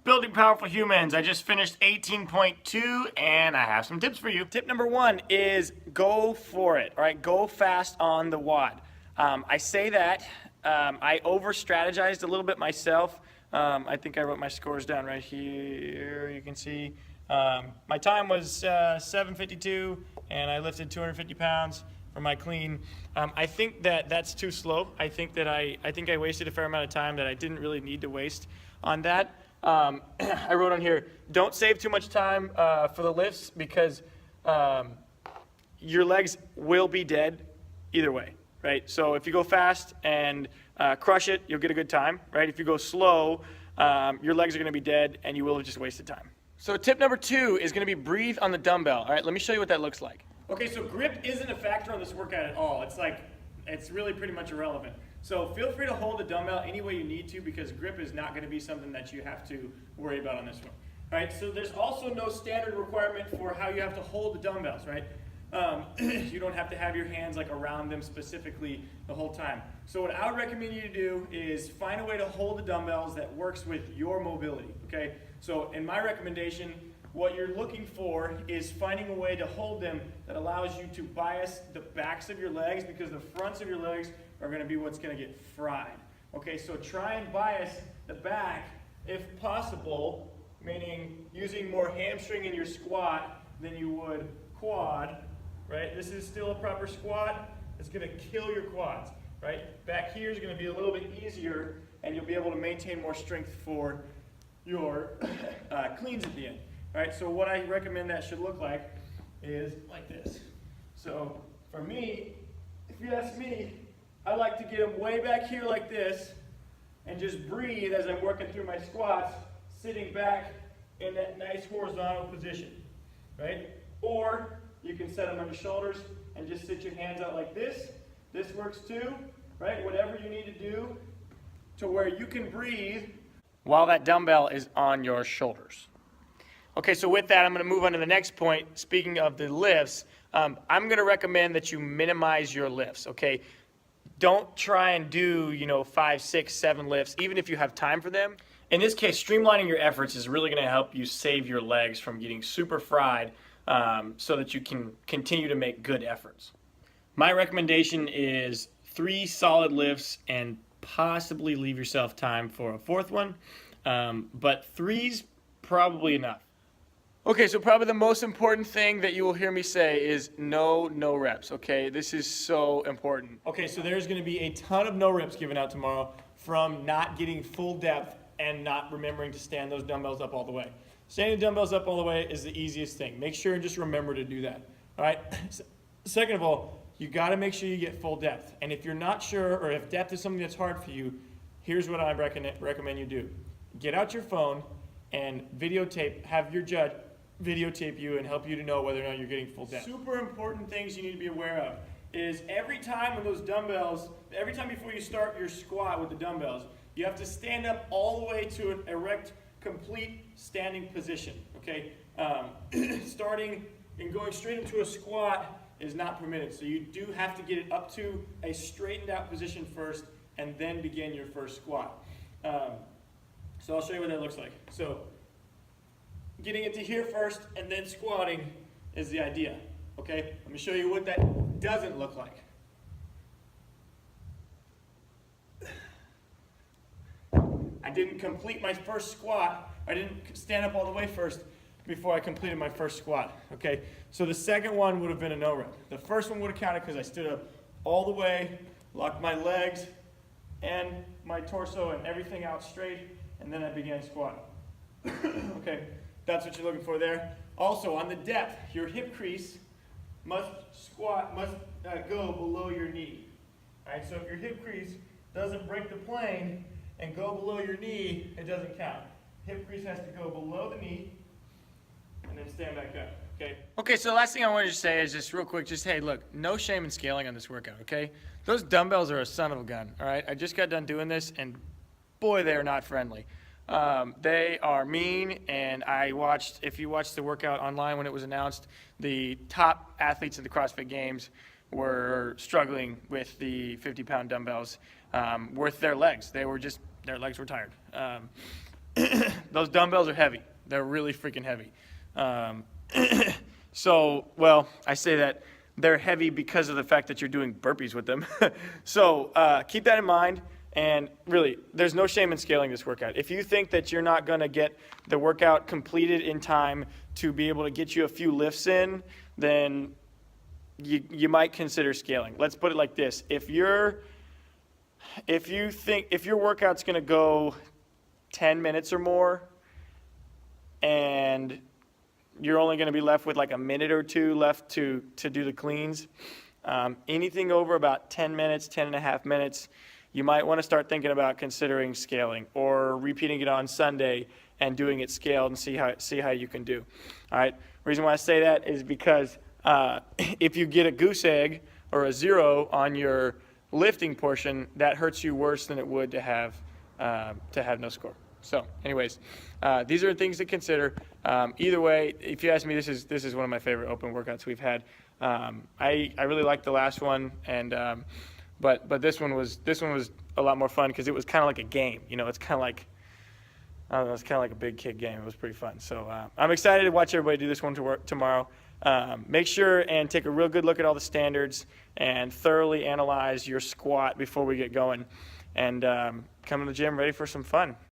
Building Powerful Humans. I just finished 18.2 and I have some tips for you. Tip number one is go for it, all right? Go fast on the WOD. I say that, I over strategized a little bit myself. I think I wrote my scores down right here, you can see. My time was 7:52 and I lifted 250 pounds for my clean. I think that that's too slow. I think I wasted a fair amount of time that I didn't really need to waste on that. I wrote on here, don't save too much time for the lifts because your legs will be dead either way, right? So if you go fast and crush it, you'll get a good time, right? If you go slow, your legs are gonna be dead and you will have just wasted time. So tip number two is gonna be breathe on the dumbbell. All right, let me show you what that looks like. Okay, so grip isn't a factor on this workout at all. It's really pretty much irrelevant. So feel free to hold the dumbbell any way you need to because grip is not gonna be something that you have to worry about on this one. All right, so there's also no standard requirement for how you have to hold the dumbbells, right? You don't have to have your hands like around them specifically the whole time. So what I would recommend you to do is find a way to hold the dumbbells that works with your mobility, okay? So in my recommendation, what you're looking for is finding a way to hold them that allows you to bias the backs of your legs because the fronts of your legs are gonna be what's gonna get fried. Okay, so try and bias the back if possible, meaning using more hamstring in your squat than you would quad, right? This is still a proper squat. It's gonna kill your quads, right? Back here is gonna be a little bit easier and you'll be able to maintain more strength for your cleans at the end. All right, so what I recommend that should look like is like this. So for me, if you ask me, I like to get them way back here like this and just breathe as I'm working through my squats, sitting back in that nice horizontal position, right? Or you can set them on your shoulders and just sit your hands out like this. This works too, right? Whatever you need to do to where you can breathe while that dumbbell is on your shoulders. Okay, so with that, I'm going to move on to the next point. Speaking of the lifts, I'm going to recommend that you minimize your lifts, okay? Don't try and do, 5, 6, 7 lifts, even if you have time for them. In this case, streamlining your efforts is really going to help you save your legs from getting super fried so that you can continue to make good efforts. My recommendation is 3 solid lifts and possibly leave yourself time for a 4th one, but 3's probably enough. Okay, so probably the most important thing that you will hear me say is no reps, okay? This is so important. Okay, so there's gonna be a ton of no reps given out tomorrow from not getting full depth and not remembering to stand those dumbbells up all the way. Standing the dumbbells up all the way is the easiest thing. Make sure and just remember to do that, all right? Second of all, you gotta make sure you get full depth. And if you're not sure, or if depth is something that's hard for you, here's what I recommend you do. Get out your phone and videotape, have your judge videotape you and help you to know whether or not you're getting full depth. Super important things you need to be aware of is every time when those dumbbells, every time before you start your squat with the dumbbells, you have to stand up all the way to an erect, complete standing position, okay? Starting and going straight into a squat is not permitted, so you do have to get it up to a straightened out position first and then begin your first squat. So I'll show you what that looks like. So getting it to here first and then squatting is the idea, okay? Let me show you what that doesn't look like. I didn't complete my first squat. I didn't stand up all the way first before I completed my first squat, okay? So the second one would have been a no rep. The first one would have counted because I stood up all the way, locked my legs and my torso and everything out straight, and then I began squatting. Okay, that's what you're looking for there. Also, on the depth, your hip crease must go below your knee. All right, so if your hip crease doesn't break the plane and go below your knee, it doesn't count. Hip crease has to go below the knee and then stand back up, okay? Okay, so the last thing I wanted to say is just real quick, just hey, look, no shame in scaling on this workout, okay? Those dumbbells are a son of a gun, all right? I just got done doing this and boy, they are not friendly. They are mean, and if you watched the workout online when it was announced, the top athletes at the CrossFit Games were struggling with the 50-pound dumbbells with their legs. Their legs were tired. those dumbbells are heavy. They're really freaking heavy. So, well, I say that they're heavy because of the fact that you're doing burpees with them. So keep that in mind. And really, there's no shame in scaling this workout. If you think that you're not going to get the workout completed in time to be able to get you a few lifts in, then you might consider scaling. Let's put it like this. If your workout's going to go 10 minutes or more, and you're only going to be left with like a minute or two left to do the cleans, anything over about 10 minutes, 10 and a half minutes, you might want to start thinking about considering scaling or repeating it on Sunday and doing it scaled and see how you can do. All right. Reason why I say that is because if you get a goose egg or a 0 on your lifting portion, that hurts you worse than it would to have no score. So, anyways, these are things to consider. Either way, if you ask me, this is one of my favorite open workouts we've had. I really liked the last one, and but this one was a lot more fun because it was kind of like a game. You know, it's kind of like, I don't know, it's kind of like a big kid game. It was pretty fun. So I'm excited to watch everybody do this one tomorrow. Make sure and take a real good look at all the standards and thoroughly analyze your squat before we get going. And come to the gym ready for some fun.